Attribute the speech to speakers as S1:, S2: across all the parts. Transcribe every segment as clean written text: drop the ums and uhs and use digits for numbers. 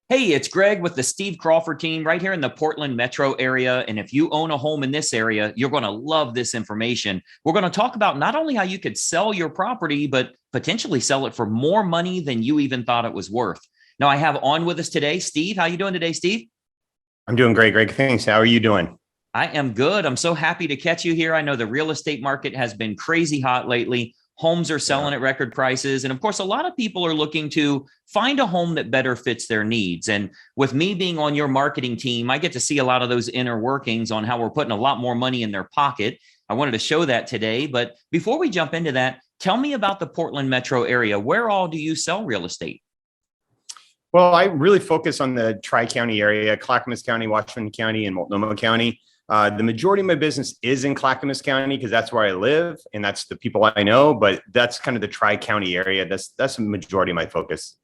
S1: Hey, it's Greg with the Steve Crawford team right here in the Portland metro area. And if you own a home in this area, you're going to love this information. We're going to talk about not only how you could sell your property, but potentially sell it for more money than you even thought it was worth. Now, I have on with us today, Steve. How you doing today, Steve?
S2: I'm doing great, Greg. Thanks. How are you doing?
S1: I am good. I'm so happy to catch you here. I know the real estate market has been crazy hot lately. Homes are
S2: Yeah.
S1: selling at record prices. And of course, a lot of people are looking to find a home that better fits their needs. And with me being on your marketing team, I get to see a lot of those inner workings on how we're putting a lot more money in their pocket. I wanted to show that today. But before we jump into that, tell me about the Portland metro area. Where all do you sell real estate?
S2: Well, I really focus on the Tri-County area, Clackamas County, Washington County, and Multnomah County. The majority of my business is in Clackamas County because that's where I live and that's the people I know, but that's kind of the Tri-County area. That's the majority of my focus.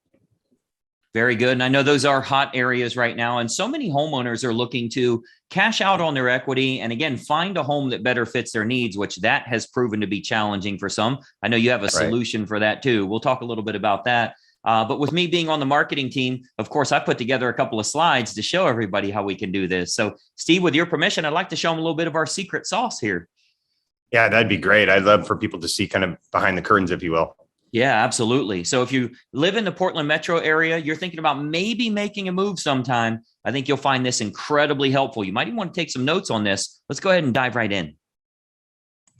S1: Very good. And I know those are hot areas right now. And so many homeowners are looking to cash out on their equity and again, find a home that better fits their needs, which that has proven to be challenging for some. I know you have a
S2: Right.
S1: solution for that too. We'll talk a little bit about that. But with me being on the marketing team, of course, I put together a couple of slides to show everybody how we can do this. So Steve, with your permission, I'd like to show them a little bit of our secret sauce here.
S2: Yeah, that'd be great. I'd love for people to see kind of behind the curtains, if you will.
S1: Yeah, absolutely. So if you live in the Portland metro area, you're thinking about maybe making a move sometime, I think you'll find this incredibly helpful. You might even want to take some notes on this. Let's go ahead and dive right in.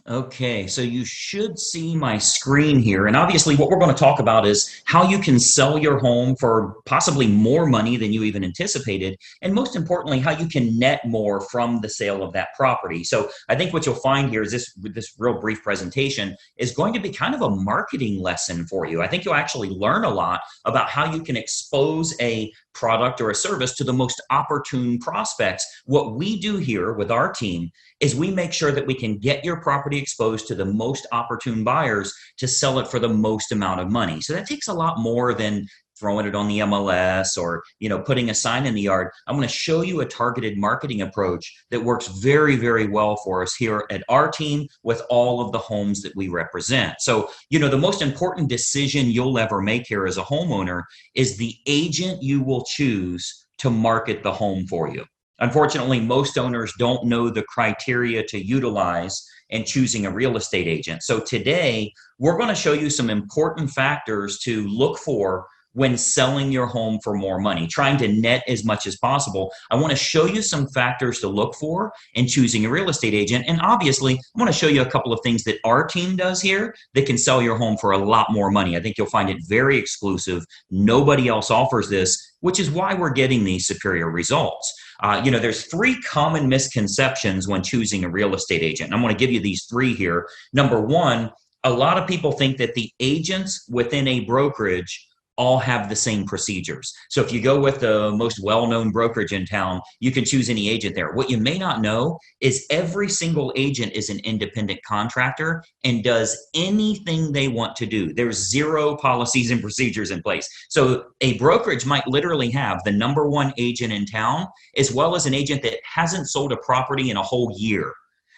S1: Okay, so you should see my screen here. And obviously what we're going to talk about is how you can sell your home for possibly more money than you even anticipated. And most importantly, how you can net more from the sale of that property. So I think what you'll find here is this real brief presentation is going to be kind of a marketing lesson for you. I think you'll actually learn a lot about how you can expose a product or a service to the most opportune prospects. What we do here with our team is we make sure that we can get your property exposed to the most opportune buyers to sell it for the most amount of money. So that takes a lot more than throwing it on the MLS or, putting a sign in the yard. I'm going to show you a targeted marketing approach that works very, very well for us here at our team with all of the homes that we represent. So, the most important decision you'll ever make here as a homeowner is the agent you will choose to market the home for you. Unfortunately, most owners don't know the criteria to utilize in choosing a real estate agent. So today, we're going to show you some important factors to look for when selling your home for more money, trying to net as much as possible. I want to show you some factors to look for in choosing a real estate agent. And obviously, I want to show you a couple of things that our team does here that can sell your home for a lot more money. I think you'll find it very exclusive. Nobody else offers this, which is why we're getting these superior results. There's three common misconceptions when choosing a real estate agent. I'm going to give you these three here. Number one, a lot of people think that the agents within a brokerage all have the same procedures. So if you go with the most well-known brokerage in town, you can choose any agent there. What you may not know is every single agent is an independent contractor and does anything they want to do. There's zero policies and procedures in place. So a brokerage might literally have the number one agent in town, as well as an agent that hasn't sold a property in a whole year.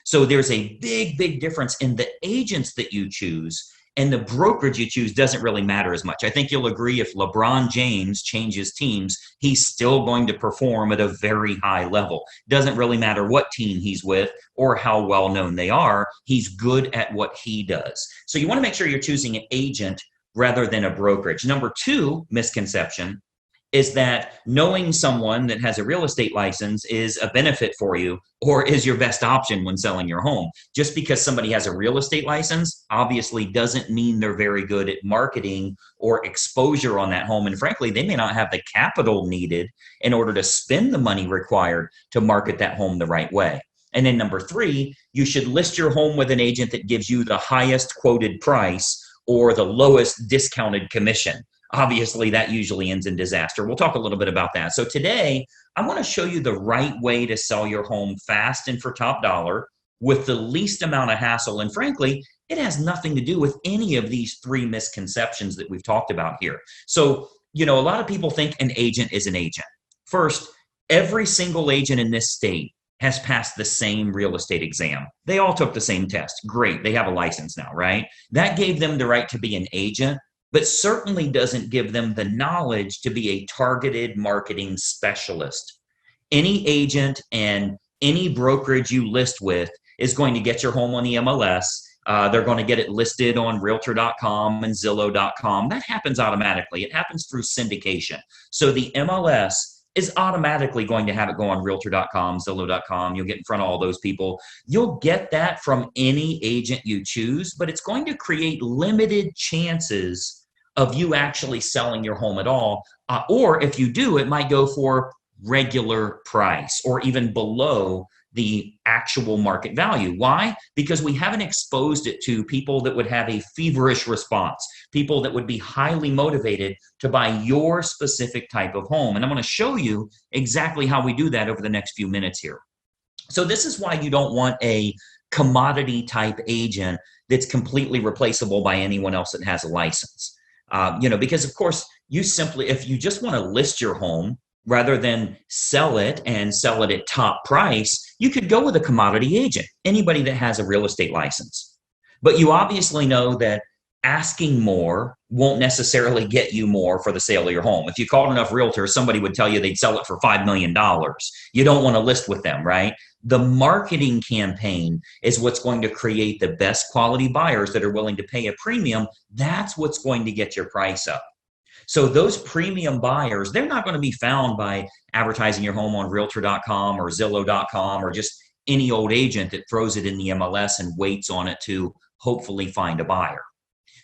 S1: So there's a big, big difference in the agents that you choose, and the brokerage you choose doesn't really matter as much. I think you'll agree if LeBron James changes teams, he's still going to perform at a very high level. Doesn't really matter what team he's with or how well known they are. He's good at what he does. So you want to make sure you're choosing an agent rather than a brokerage. Number two misconception is that knowing someone that has a real estate license is a benefit for you or is your best option when selling your home. Just because somebody has a real estate license obviously doesn't mean they're very good at marketing or exposure on that home. And frankly, they may not have the capital needed in order to spend the money required to market that home the right way. And then number three, you should list your home with an agent that gives you the highest quoted price or the lowest discounted commission. Obviously, that usually ends in disaster. We'll talk a little bit about that. So today, I want to show you the right way to sell your home fast and for top dollar with the least amount of hassle. And frankly, it has nothing to do with any of these three misconceptions that we've talked about here. So, a lot of people think an agent is an agent. First, every single agent in this state has passed the same real estate exam. They all took the same test. Great. They have a license now, right? That gave them the right to be an agent. but certainly doesn't give them the knowledge to be a targeted marketing specialist. Any agent and any brokerage you list with is going to get your home on the MLS. They're going to get it listed on realtor.com and Zillow.com. That happens automatically. It happens through syndication. So the MLS is automatically going to have it go on realtor.com, Zillow.com. You'll get in front of all those people. You'll get that from any agent you choose, but it's going to create limited chances of you actually selling your home at all. Or if you do, it might go for regular price or even below the actual market value. Why? Because we haven't exposed it to people that would have a feverish response, people that would be highly motivated to buy your specific type of home. And I'm going to show you exactly how we do that over the next few minutes here. So this is why you don't want a commodity type agent that's completely replaceable by anyone else that has a license. Because of course, if you just want to list your home rather than sell it and sell it at top price, you could go with a commodity agent, anybody that has a real estate license. But you obviously know that asking more won't necessarily get you more for the sale of your home. If you called enough realtors, somebody would tell you they'd sell it for $5 million. You don't want to list with them, right? The marketing campaign is what's going to create the best quality buyers that are willing to pay a premium. That's what's going to get your price up. So those premium buyers, they're not going to be found by advertising your home on realtor.com or Zillow.com or just any old agent that throws it in the MLS and waits on it to hopefully find a buyer.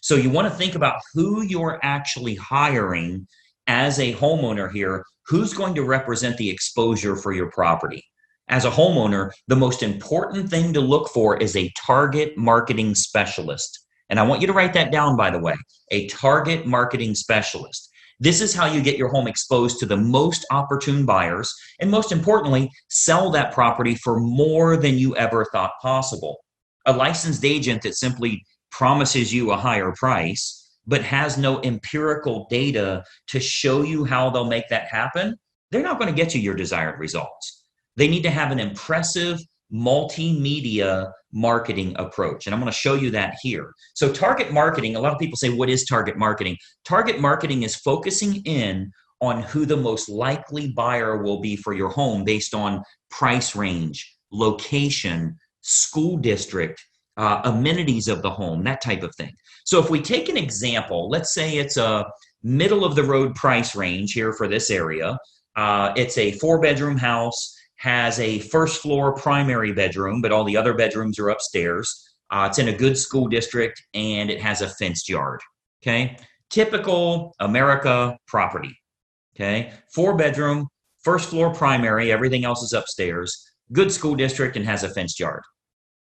S1: So you want to think about who you're actually hiring as a homeowner here, who's going to represent the exposure for your property. As a homeowner, the most important thing to look for is a target marketing specialist. And I want you to write that down, by the way, a target marketing specialist. This is how you get your home exposed to the most opportune buyers, and most importantly, sell that property for more than you ever thought possible. A licensed agent that simply promises you a higher price, but has no empirical data to show you how they'll make that happen, they're not going to get you your desired results. They need to have an impressive multimedia marketing approach. And I'm going to show you that here. So target marketing, a lot of people say, what is target marketing? Target marketing is focusing in on who the most likely buyer will be for your home based on price range, location, school district, amenities of the home, that type of thing. So if we take an example, let's say it's a middle of the road price range here for this area. It's a 4-bedroom house, has a first floor primary bedroom, but all the other bedrooms are upstairs. It's in a good school district and it has a fenced yard. Okay. Typical America property. Okay. 4-bedroom, first floor primary, everything else is upstairs, good school district and has a fenced yard.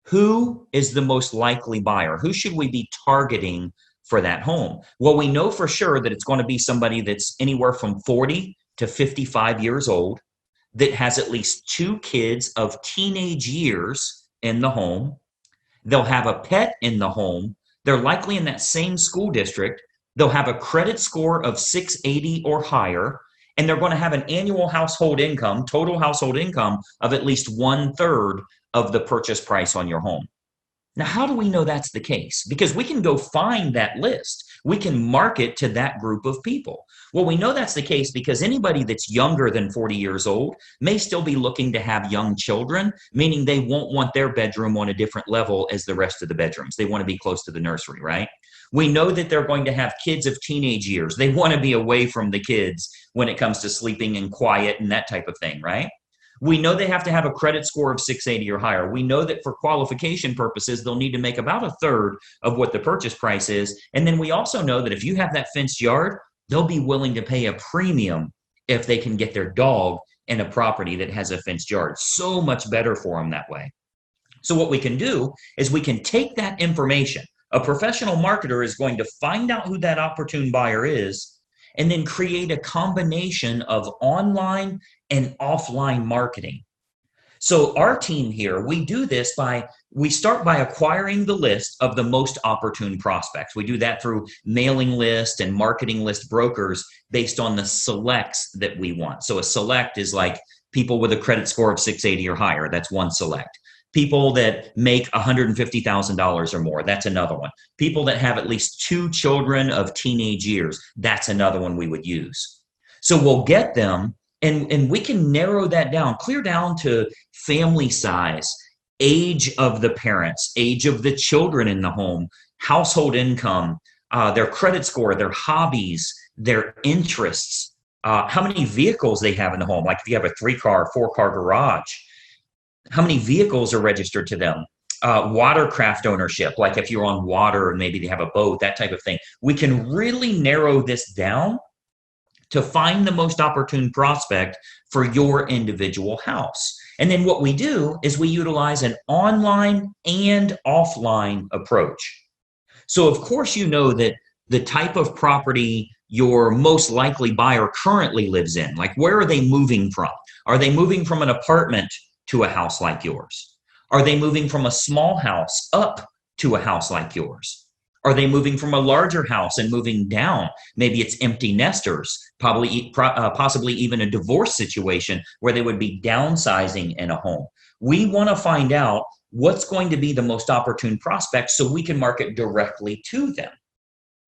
S1: Who is the most likely buyer? Who should we be targeting for that home? Well, we know for sure that it's going to be somebody that's anywhere from 40 to 55 years old, that has at least 2 kids of teenage years in the home. They'll have a pet in the home. They're likely in that same school district. They'll have a credit score of 680 or higher, and they're going to have an annual household income, total household income of at least 1/3 of the purchase price on your home. Now, how do we know that's the case? Because we can go find that list. We can market to that group of people. Well, we know that's the case because anybody that's younger than 40 years old may still be looking to have young children, meaning they won't want their bedroom on a different level as the rest of the bedrooms. They want to be close to the nursery, right? We know that they're going to have kids of teenage years. They want to be away from the kids when it comes to sleeping and quiet and that type of thing, right? We know they have to have a credit score of 680 or higher. We know that for qualification purposes, they'll need to make about 1/3 of what the purchase price is. And then we also know that if you have that fenced yard, they'll be willing to pay a premium if they can get their dog in a property that has a fenced yard. So much better for them that way. So what we can do is we can take that information. A professional marketer is going to find out who that opportune buyer is and then create a combination of online and offline marketing. So our team here, we do this we start by acquiring the list of the most opportune prospects. We do that through mailing list and marketing list brokers based on the selects that we want. So a select is like people with a credit score of 680 or higher. That's one select. People that make $150,000 or more, that's another one. People that have at least 2 children of teenage years, that's another one we would use. So we'll get them, and we can narrow that down, clear down to family size, age of the parents, age of the children in the home, household income, their credit score, their hobbies, their interests, how many vehicles they have in the home. Like if you have a 3-car, 4-car garage, how many vehicles are registered to them? Watercraft ownership, like if you're on water and maybe they have a boat, that type of thing. We can really narrow this down to find the most opportune prospect for your individual house. And then what we do is we utilize an online and offline approach. So of course, you know that the type of property your most likely buyer currently lives in, like where are they moving from? Are they moving from an apartment to a house like yours? Are they moving from a small house up to a house like yours? Are they moving from a larger house and moving down? Maybe it's empty nesters, possibly even a divorce situation where they would be downsizing in a home. We want to find out what's going to be the most opportune prospect so we can market directly to them.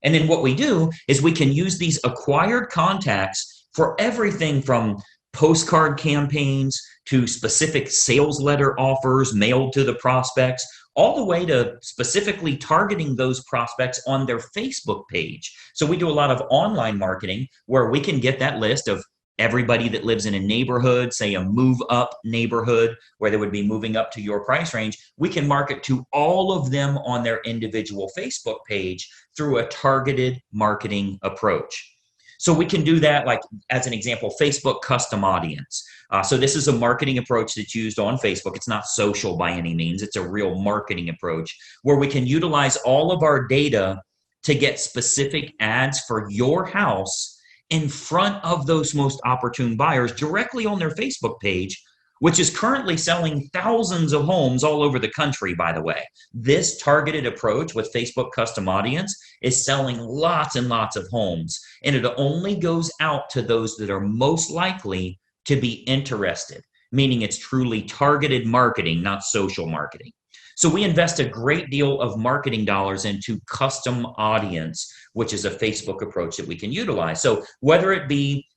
S1: And then what we do is we can use these acquired contacts for everything from postcard campaigns to specific sales letter offers mailed to the prospects, all the way to specifically targeting those prospects on their Facebook page. So we do a lot of online marketing where we can get that list of everybody that lives in a neighborhood, say a move up neighborhood where they would be moving up to your price range. We can market to all of them on their individual Facebook page through a targeted marketing approach. So we can do that, like as an example, Facebook custom audience. So this is a marketing approach that's used on Facebook. It's not social by any means. It's a real marketing approach where we can utilize all of our data to get specific ads for your house in front of those most opportune buyers directly on their Facebook page, which is currently selling thousands of homes all over the country, by the way. This targeted approach with Facebook custom audience is selling lots and lots of homes, and it only goes out to those that are most likely to be interested, meaning it's truly targeted marketing, not social marketing. So we invest a great deal of marketing dollars into custom audience, which is a Facebook approach that we can utilize. So whether it be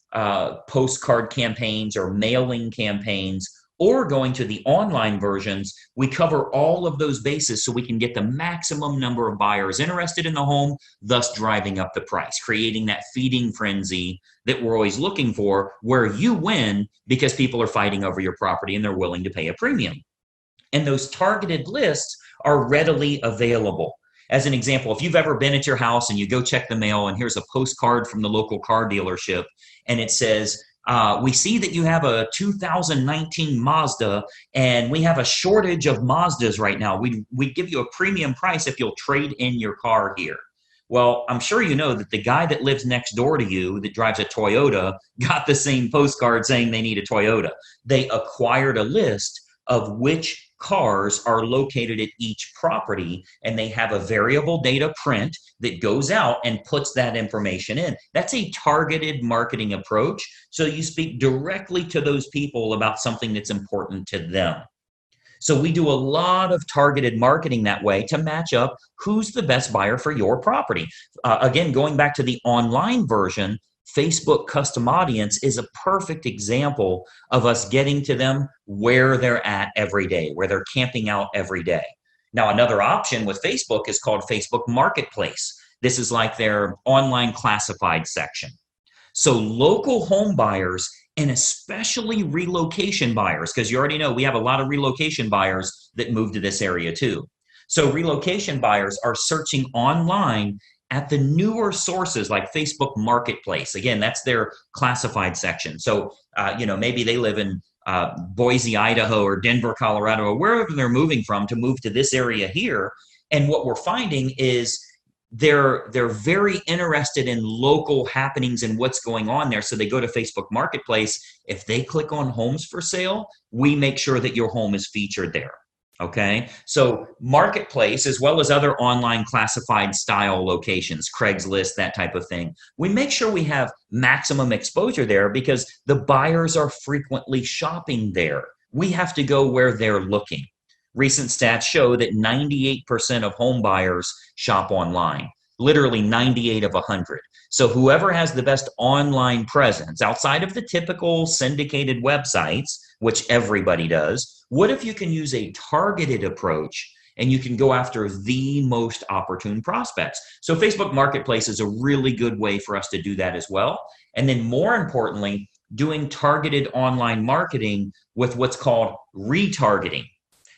S1: postcard campaigns or mailing campaigns or going to the online versions, we cover all of those bases so we can get the maximum number of buyers interested in the home, thus driving up the price, creating that feeding frenzy that we're always looking for, where you win because people are fighting over your property and they're willing to pay a premium. And those targeted lists are readily available. As an example, if you've ever been at your house and you go check the mail and here's a postcard from the local car dealership and it says, we see that you have a 2019 Mazda and we have a shortage of Mazdas right now. We'd give you a premium price if you'll trade in your car here. Well, I'm sure you know that the guy that lives next door to you that drives a Toyota got the same postcard saying they need a Toyota. They acquired a list of which cars are located at each property, and they have a variable data print that goes out and puts that information in. That's a targeted marketing approach. So you speak directly to those people about something that's important to them. So we do a lot of targeted marketing that way to match up who's the best buyer for your property. Again, going back to the online version, Facebook custom audience is a perfect example of us getting to them where they're at every day, where they're camping out every day. Now, another option with Facebook is called Facebook Marketplace. This is like their online classified section. So local home buyers and especially relocation buyers, because you already know we have a lot of relocation buyers that move to this area too. So relocation buyers are searching online at the newer sources like Facebook Marketplace. Again, that's their classified section. So, maybe they live in Boise, Idaho, or Denver, Colorado, or wherever they're moving from to move to this area here. And what we're finding is they're very interested in local happenings and what's going on there. So they go to Facebook Marketplace. If they click on homes for sale, we make sure that your home is featured there. Okay, so Marketplace, as well as other online classified style locations, Craigslist, that type of thing, we make sure we have maximum exposure there because the buyers are frequently shopping there. We have to go where they're looking. Recent stats show that 98% of home buyers shop online, literally 98 of 100. So whoever has the best online presence outside of the typical syndicated websites, which everybody does, what if you can use a targeted approach and you can go after the most opportune prospects? So Facebook Marketplace is a really good way for us to do that as well. And then more importantly, doing targeted online marketing with what's called retargeting.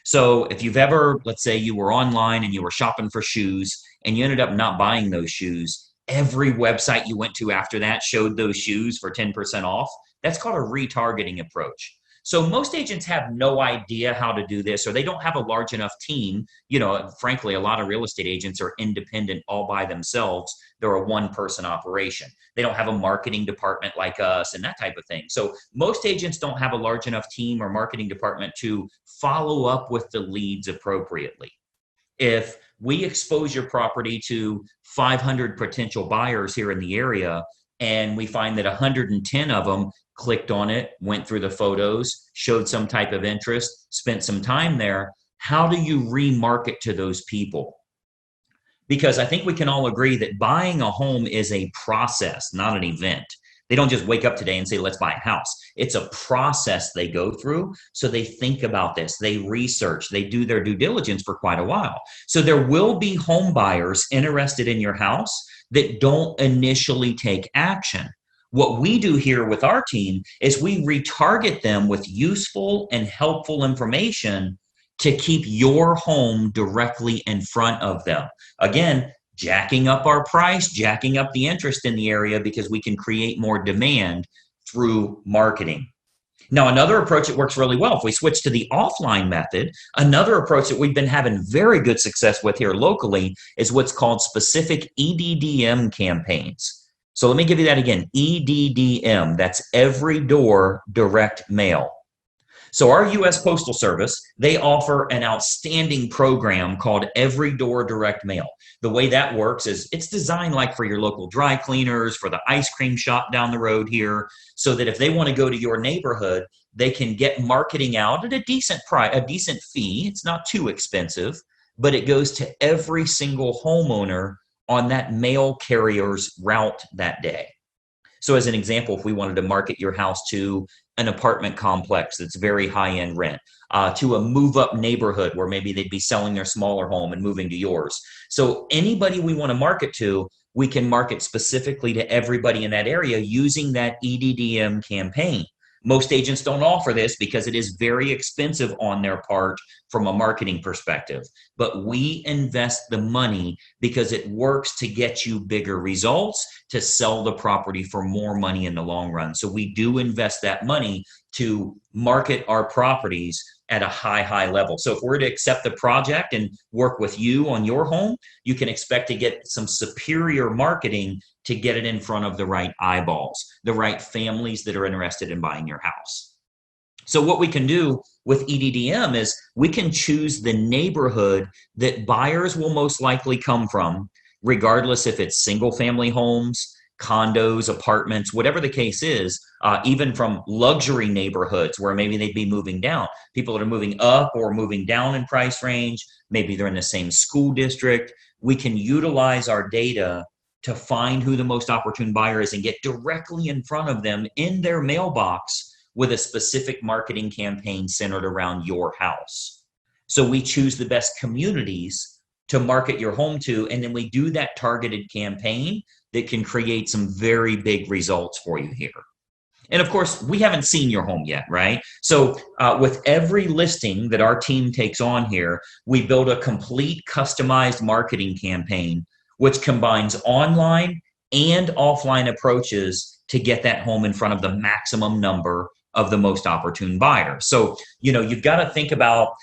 S1: So if you've ever, let's say you were online and you were shopping for shoes and you ended up not buying those shoes, every website you went to after that showed those shoes for 10% off. That's called a retargeting approach. So most agents have no idea how to do this, or they don't have a large enough team. You know, frankly, a lot of real estate agents are independent all by themselves. They're a one-person operation. They don't have a marketing department like us and that type of thing. So most agents don't have a large enough team or marketing department to follow up with the leads appropriately. If we expose your property to 500 potential buyers here in the area, and we find that 110 of them clicked on it, went through the photos, showed some type of interest, spent some time there, how do you remarket to those people? Because I think we can all agree that buying a home is a process, not an event. They don't just wake up today and say, let's buy a house. It's a process they go through. So they think about this, they research, they do their due diligence for quite a while. So there will be home buyers interested in your house that don't initially take action. What we do here with our team is we retarget them with useful and helpful information to keep your home directly in front of them. Again, jacking up our price, jacking up the interest in the area because we can create more demand through marketing. Now, another approach that works really well, if we switch to the offline method, another approach that we've been having very good success with here locally is what's called specific EDDM campaigns. So let me give you that again, EDDM, that's every door direct mail. So our U.S. Postal Service, they offer an outstanding program called Every Door Direct Mail. The way that works is it's designed like for your local dry cleaners, for the ice cream shop down the road here, so that if they want to go to your neighborhood, they can get marketing out at a decent price, a decent fee. It's not too expensive, but it goes to every single homeowner on that mail carrier's route that day. So as an example, if we wanted to market your house to an apartment complex that's very high-end rent, to a move-up neighborhood where maybe they'd be selling their smaller home and moving to yours. So anybody we want to market to, we can market specifically to everybody in that area using that EDDM campaign. Most agents don't offer this because it is very expensive on their part from a marketing perspective. But we invest the money because it works to get you bigger results, to sell the property for more money in the long run. So we do invest that money to market our properties at a high level. So if we're to accept the project and work with you on your home, you can expect to get some superior marketing to get it in front of the right eyeballs, the right families that are interested in buying your house. So what we can do with EDDM is we can choose the neighborhood that buyers will most likely come from, regardless if it's single family homes, condos, apartments, whatever the case is, even from luxury neighborhoods where maybe they'd be moving down. People that are moving up or moving down in price range, maybe they're in the same school district. We can utilize our data to find who the most opportune buyer is and get directly in front of them in their mailbox with a specific marketing campaign centered around your house. So we choose the best communities to market your home to, and then we do that targeted campaign that can create some very big results for you here. And of course, we haven't seen your home yet, right? So with every listing that our team takes on here, we build a complete customized marketing campaign which combines online and offline approaches to get that home in front of the maximum number of the most opportune buyers. So, you've got to think about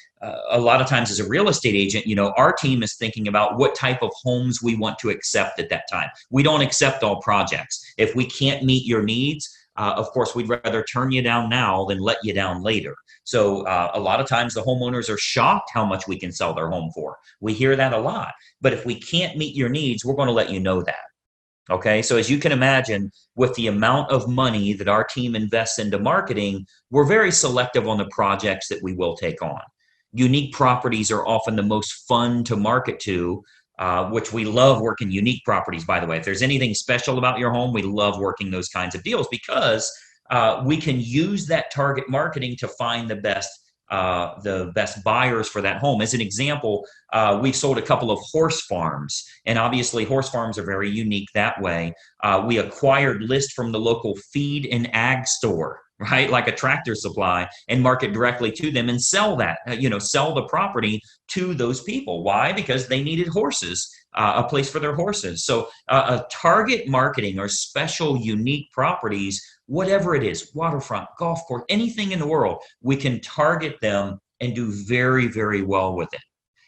S1: a lot of times as a real estate agent, our team is thinking about what type of homes we want to accept at that time. We don't accept all projects. If we can't meet your needs, of course, we'd rather turn you down now than let you down later. So a lot of times the homeowners are shocked how much we can sell their home for. We hear that a lot. But if we can't meet your needs, we're going to let you know that. Okay, so as you can imagine, with the amount of money that our team invests into marketing, we're very selective on the projects that we will take on. unique properties are often the most fun to market to, which we love working unique properties, by the way. If there's anything special about your home, we love working those kinds of deals because we can use that target marketing to find the best buyers for that home. As an example, we've sold a couple of horse farms, and obviously horse farms are very unique that way. We acquired lists from the local feed and ag store, right? Like a Tractor Supply, and market directly to them and sell that, sell the property to those people. Why? Because they needed horses, a place for their horses. So a target marketing or special unique properties, whatever it is, waterfront, golf course, anything in the world, we can target them and do very, very well with it.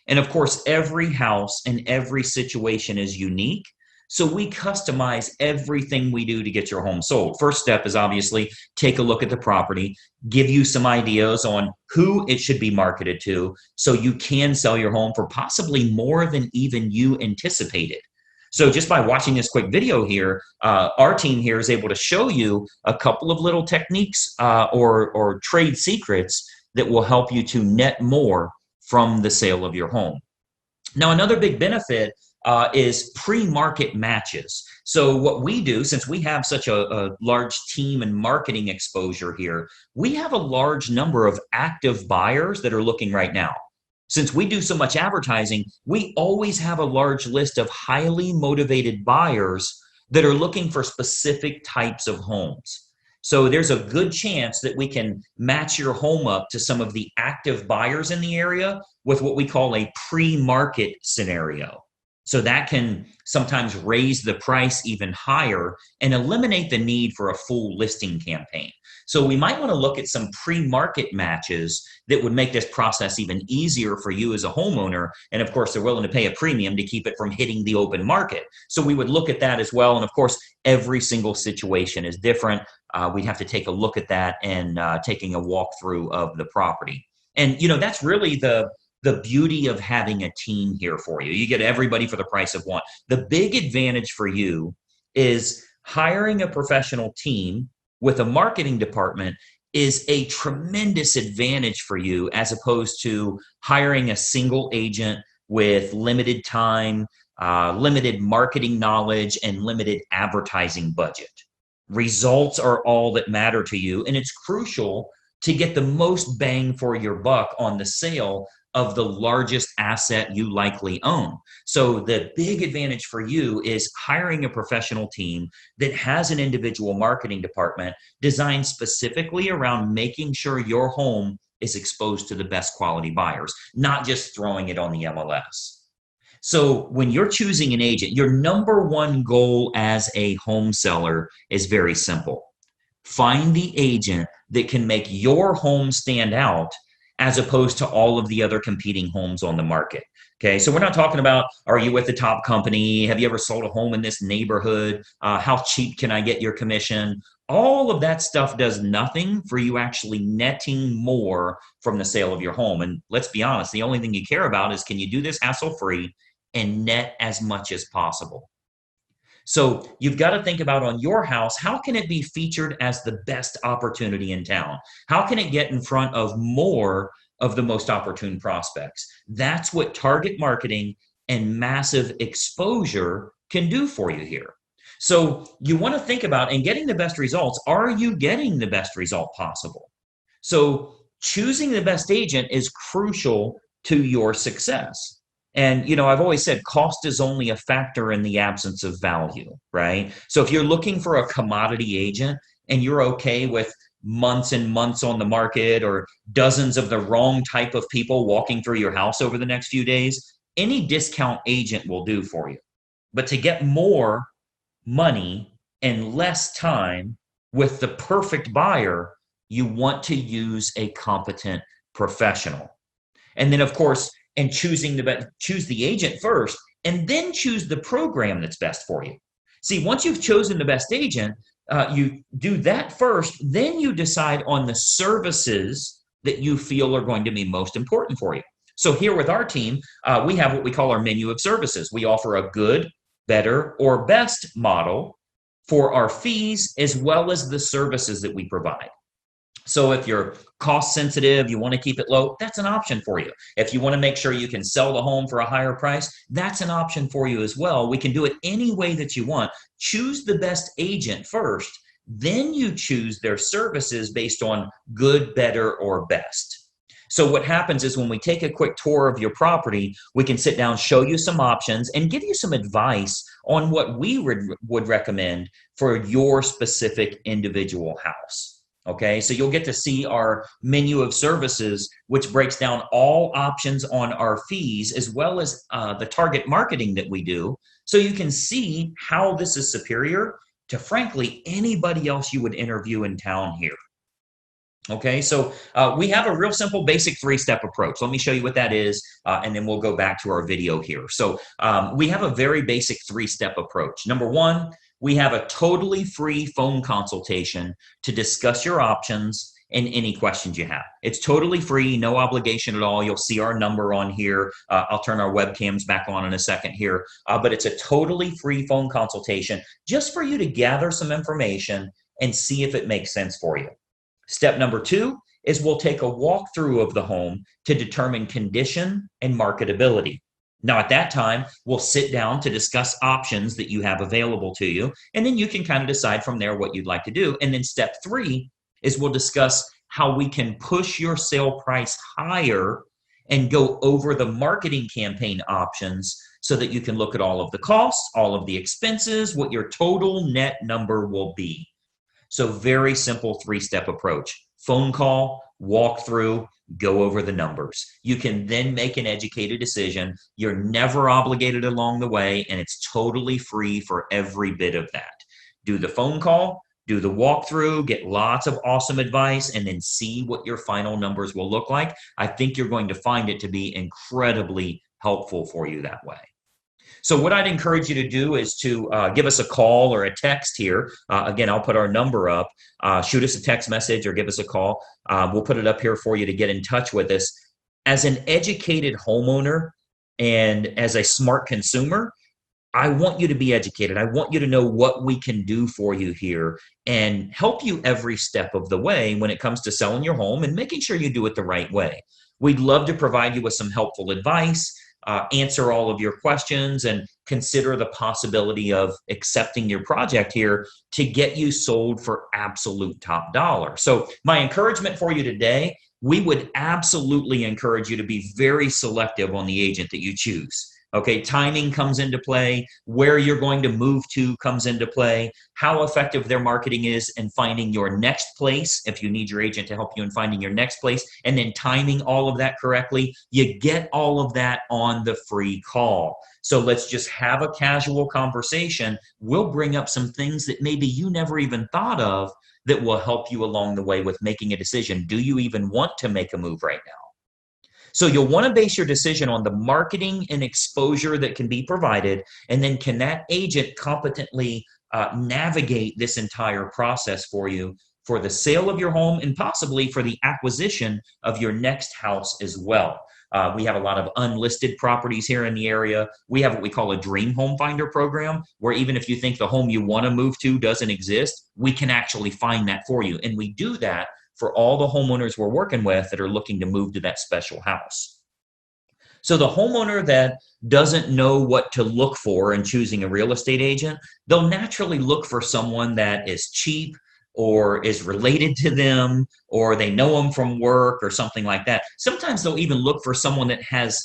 S1: And of course, every house and every situation is unique. So we customize everything we do to get your home sold. First step is obviously take a look at the property, give you some ideas on who it should be marketed to so you can sell your home for possibly more than even you anticipated. So just by watching this quick video here, our team here is able to show you a couple of little techniques or trade secrets that will help you to net more from the sale of your home. Now, another big benefit is pre-market matches. So what we do, since we have such a large team and marketing exposure here, we have a large number of active buyers that are looking right now. Since we do so much advertising, we always have a large list of highly motivated buyers that are looking for specific types of homes. So there's a good chance that we can match your home up to some of the active buyers in the area with what we call a pre-market scenario. So that can sometimes raise the price even higher and eliminate the need for a full listing campaign. So we might want to look at some pre-market matches that would make this process even easier for you as a homeowner. And of course, they're willing to pay a premium to keep it from hitting the open market. So we would look at that as well. And of course, every single situation is different. We'd have to take a look at that and taking a walkthrough of the property. And, that's really the beauty of having a team here for you. You get everybody for the price of one. The big advantage for you is hiring a professional team with a marketing department is a tremendous advantage for you as opposed to hiring a single agent with limited time, limited marketing knowledge, and limited advertising budget. Results are all that matter to you, and it's crucial to get the most bang for your buck on the sale of the largest asset you likely own. So the big advantage for you is hiring a professional team that has an individual marketing department designed specifically around making sure your home is exposed to the best quality buyers, not just throwing it on the MLS. So when you're choosing an agent, your number one goal as a home seller is very simple. Find the agent that can make your home stand out as opposed to all of the other competing homes on the market. Okay, so we're not talking about, are you with the top company? Have you ever sold a home in this neighborhood? How cheap can I get your commission? All of that stuff does nothing for you actually netting more from the sale of your home. And let's be honest, the only thing you care about is, can you do this hassle-free and net as much as possible? So you've got to think about, on your house, how can it be featured as the best opportunity in town? How can it get in front of more of the most opportune prospects? That's what target marketing and massive exposure can do for you here. So you want to think about, in getting the best results, are you getting the best result possible? So choosing the best agent is crucial to your success. And, I've always said cost is only a factor in the absence of value, right? So if you're looking for a commodity agent and you're okay with months and months on the market or dozens of the wrong type of people walking through your house over the next few days, any discount agent will do for you. But to get more money and less time with the perfect buyer, you want to use a competent professional. And then, of course, choose the agent first, and then choose the program that's best for you. See, once you've chosen the best agent, you do that first, then you decide on the services that you feel are going to be most important for you. So here with our team, we have what we call our menu of services. We offer a good, better, or best model for our fees as well as the services that we provide. So if you're cost sensitive, you want to keep it low, that's an option for you. If you want to make sure you can sell the home for a higher price, that's an option for you as well. We can do it any way that you want. Choose the best agent first, then you choose their services based on good, better, or best. So what happens is when we take a quick tour of your property, we can sit down, show you some options, and give you some advice on what we would recommend for your specific individual house. Okay, so you'll get to see our menu of services, which breaks down all options on our fees, as well as the target marketing that we do. So you can see how this is superior to, frankly, anybody else you would interview in town here. Okay, so we have a real simple basic three-step approach. Let me show you what that is, and then we'll go back to our video here. So we have a very basic three-step approach. Number one, we have a totally free phone consultation to discuss your options and any questions you have. It's totally free, no obligation at all. You'll see our number on here. I'll turn our webcams back on in a second here, but it's a totally free phone consultation just for you to gather some information and see if it makes sense for you. Step number two is we'll take a walkthrough of the home to determine condition and marketability. Now, at that time, we'll sit down to discuss options that you have available to you, and then you can kind of decide from there what you'd like to do. And then step three is we'll discuss how we can push your sale price higher and go over the marketing campaign options so that you can look at all of the costs, all of the expenses, what your total net number will be. So very simple three-step approach. Phone call, walk through, go over the numbers. You can then make an educated decision. You're never obligated along the way, and it's totally free for every bit of that. Do the phone call, do the walkthrough, get lots of awesome advice, and then see what your final numbers will look like. I think you're going to find it to be incredibly helpful for you that way. So what I'd encourage you to do is to give us a call or a text here. Again, I'll put our number up. Shoot us a text message or give us a call. We'll put it up here for you to get in touch with us. As an educated homeowner and as a smart consumer, I want you to be educated. I want you to know what we can do for you here and help you every step of the way when it comes to selling your home and making sure you do it the right way. We'd love to provide you with some helpful advice, answer all of your questions, and consider the possibility of accepting your project here to get you sold for absolute top dollar. So my encouragement for you today, we would absolutely encourage you to be very selective on the agent that you choose. Okay, timing comes into play, where you're going to move to comes into play, how effective their marketing is in finding your next place, if you need your agent to help you in finding your next place, and then timing all of that correctly. You get all of that on the free call. So let's just have a casual conversation. We'll bring up some things that maybe you never even thought of that will help you along the way with making a decision. Do you even want to make a move right now? So you'll want to base your decision on the marketing and exposure that can be provided, and then can that agent competently navigate this entire process for you for the sale of your home and possibly for the acquisition of your next house as well. We have a lot of unlisted properties here in the area. We have what we call a dream home finder program, where even if you think the home you want to move to doesn't exist, we can actually find that for you. And we do that for all the homeowners we're working with that are looking to move to that special house. So the homeowner that doesn't know what to look for in choosing a real estate agent, they'll naturally look for someone that is cheap or is related to them, or they know them from work or something like that. Sometimes they'll even look for someone that has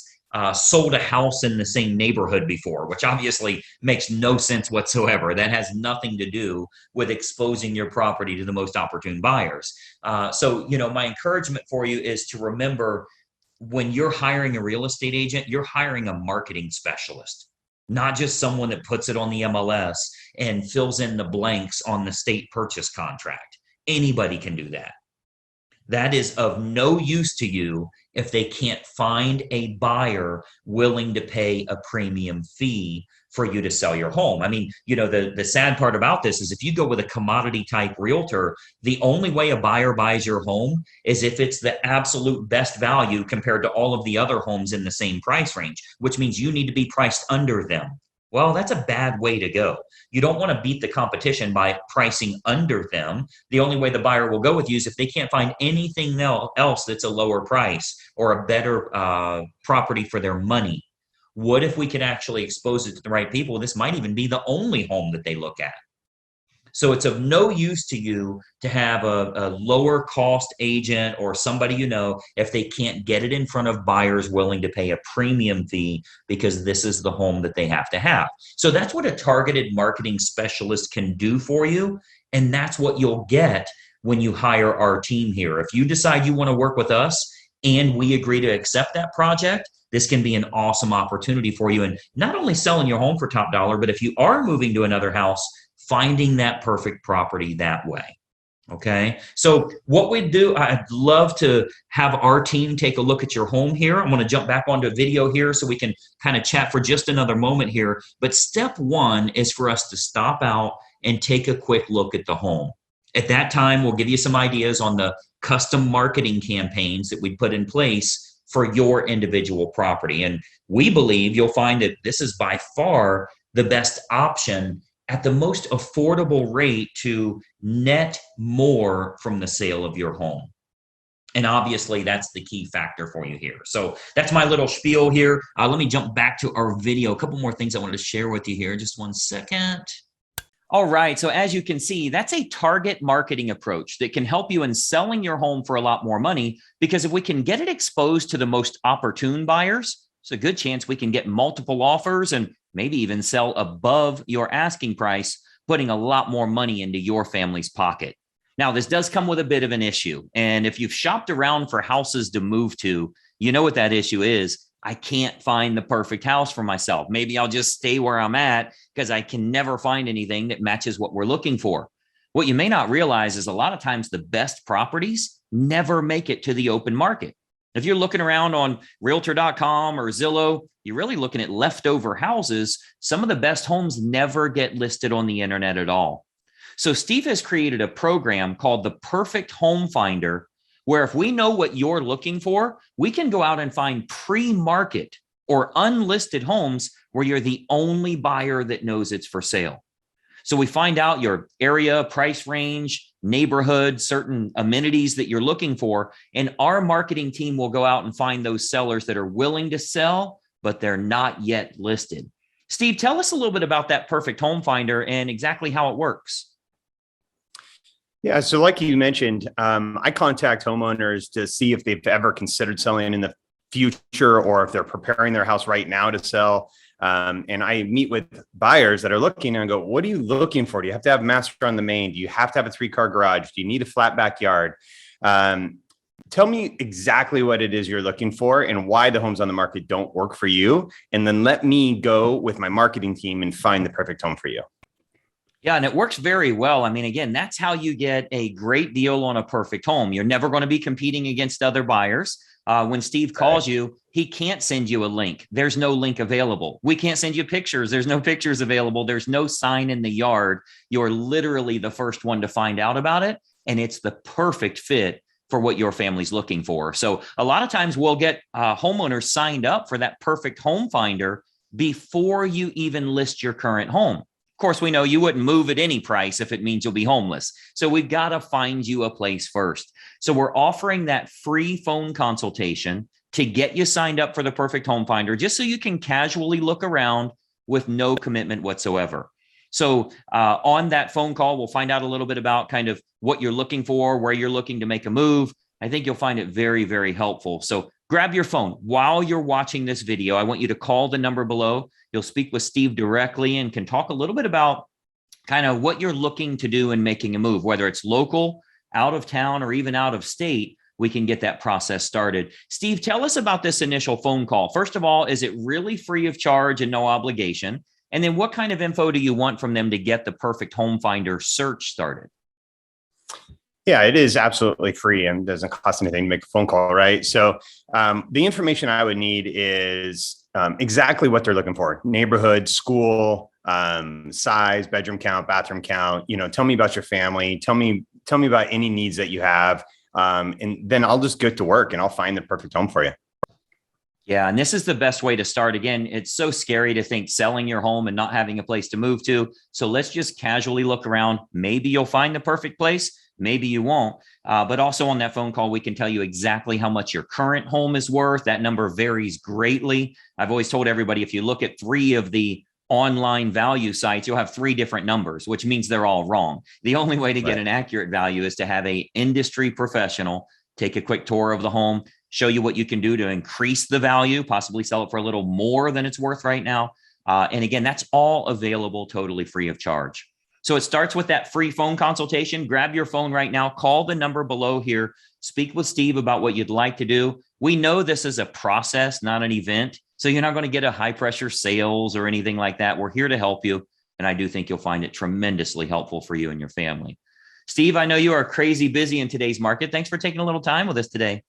S1: sold a house in the same neighborhood before, which obviously makes no sense whatsoever. That has nothing to do with exposing your property to the most opportune buyers. So, my encouragement for you is to remember, when you're hiring a real estate agent, you're hiring a marketing specialist, not just someone that puts it on the MLS and fills in the blanks on the state purchase contract. Anybody can do that. That is of no use to you if they can't find a buyer willing to pay a premium fee for you to sell your home. I mean, the sad part about this is if you go with a commodity type realtor, the only way a buyer buys your home is if it's the absolute best value compared to all of the other homes in the same price range, which means you need to be priced under them. Well, that's a bad way to go. You don't want to beat the competition by pricing under them. The only way the buyer will go with you is if they can't find anything else that's a lower price or a better property for their money. What if we could actually expose it to the right people? This might even be the only home that they look at. So it's of no use to you to have a lower cost agent or somebody if they can't get it in front of buyers willing to pay a premium fee because this is the home that they have to have. So that's what a targeted marketing specialist can do for you. And that's what you'll get when you hire our team here. If you decide you want to work with us and we agree to accept that project, this can be an awesome opportunity for you. And not only selling your home for top dollar, but if you are moving to another house, finding that perfect property that way. Okay. So what we do, I'd love to have our team take a look at your home here. I'm going to jump back onto a video here so we can kind of chat for just another moment here. But step one is for us to stop out and take a quick look at the home. At that time, we'll give you some ideas on the custom marketing campaigns that we put in place for your individual property. And we believe you'll find that this is by far the best option at the most affordable rate to net more from the sale of your home. And obviously, that's the key factor for you here. So that's my little spiel here. Let me jump back to our video. A couple more things I wanted to share with you here. Just one second. All right. So as you can see, that's a target marketing approach that can help you in selling your home for a lot more money, because if we can get it exposed to the most opportune buyers, it's a good chance we can get multiple offers and maybe even sell above your asking price, putting a lot more money into your family's pocket. Now, this does come with a bit of an issue. And if you've shopped around for houses to move to, you know what that issue is. I can't find the perfect house for myself. Maybe I'll just stay where I'm at because I can never find anything that matches what we're looking for. What you may not realize is a lot of times the best properties never make it to the open market. If you're looking around on realtor.com or Zillow, you're really looking at leftover houses. Some of the best homes never get listed on the internet at all. So Steve has created a program called the Perfect Home Finder, where if we know what you're looking for, we can go out and find pre-market or unlisted homes where you're the only buyer that knows it's for sale. So we find out your area, price range, neighborhood, certain amenities that you're looking for, and our marketing team will go out and find those sellers that are willing to sell, but they're not yet listed. Steve, tell us a little bit about that Perfect Home Finder and exactly how it works.
S2: Yeah, so like you mentioned, I contact homeowners to see if they've ever considered selling in the future or if they're preparing their house right now to sell. And I meet with buyers that are looking and go, what are you looking for? Do you have to have a master on the main? Do you have to have a 3-car garage? Do you need a flat backyard? Tell me exactly what it is you're looking for and why the homes on the market don't work for you. And then let me go with my marketing team and find the perfect home for you.
S1: Yeah, and it works very well. I mean, again, that's how you get a great deal on a perfect home. You're never going to be competing against other buyers. When Steve calls you, he can't send you a link. There's no link available. We can't send you pictures. There's no pictures available. There's no sign in the yard. You're literally the first one to find out about it. And it's the perfect fit for what your family's looking for. So a lot of times we'll get homeowners signed up for that Perfect Home Finder before you even list your current home. Of course, we know you wouldn't move at any price if it means you'll be homeless. So we've got to find you a place first. So we're offering that free phone consultation to get you signed up for the Perfect Home Finder, just so you can casually look around with no commitment whatsoever. So on that phone call, we'll find out a little bit about kind of what you're looking for, where you're looking to make a move. I think you'll find it very, very helpful. So grab your phone while you're watching this video. I want you to call the number below. You'll speak with Steve directly and can talk a little bit about kind of what you're looking to do in making a move, whether it's local, out of town, or even out of state. We can get that process started. Steve, tell us about this initial phone call. First of all, is it really free of charge and no obligation? And then what kind of info do you want from them to get the Perfect Home Finder search started?
S2: Yeah, it is absolutely free and doesn't cost anything to make a phone call, right? So the information I would need is exactly what they're looking for: neighborhood, school, size, bedroom count, bathroom count. Tell me about your family. Tell me about any needs that you have, and then I'll just get to work and I'll find the perfect home for you.
S1: Yeah. And this is the best way to start. Again, it's so scary to think selling your home and not having a place to move to. So let's just casually look around. Maybe you'll find the perfect place. Maybe you won't. But also on that phone call, we can tell you exactly how much your current home is worth. That number varies greatly. I've always told everybody, if you look at 3 of the online value sites, you'll have 3 different numbers, which means they're all wrong. The only way to get an accurate value is to have a industry professional take a quick tour of the home, show you what you can do to increase the value, possibly sell it for a little more than it's worth right now. And again, that's all available totally free of charge. So it starts with that free phone consultation. Grab your phone right now, call the number below here, speak with Steve about what you'd like to do. We know this is a process, not an event. So you're not going to get a high pressure sales or anything like that. We're here to help you. And I do think you'll find it tremendously helpful for you and your family. Steve, I know you are crazy busy in today's market. Thanks for taking a little time with us today.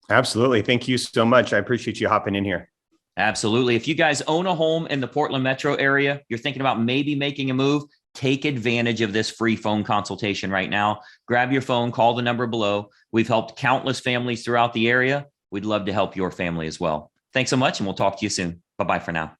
S2: Absolutely. Thank you so much. I appreciate you hopping in here.
S1: Absolutely. If you guys own a home in the Portland metro area, you're thinking about maybe making a move, take advantage of this free phone consultation right now. Grab your phone, call the number below. We've helped countless families throughout the area. We'd love to help your family as well. Thanks so much, and we'll talk to you soon. Bye-bye for now.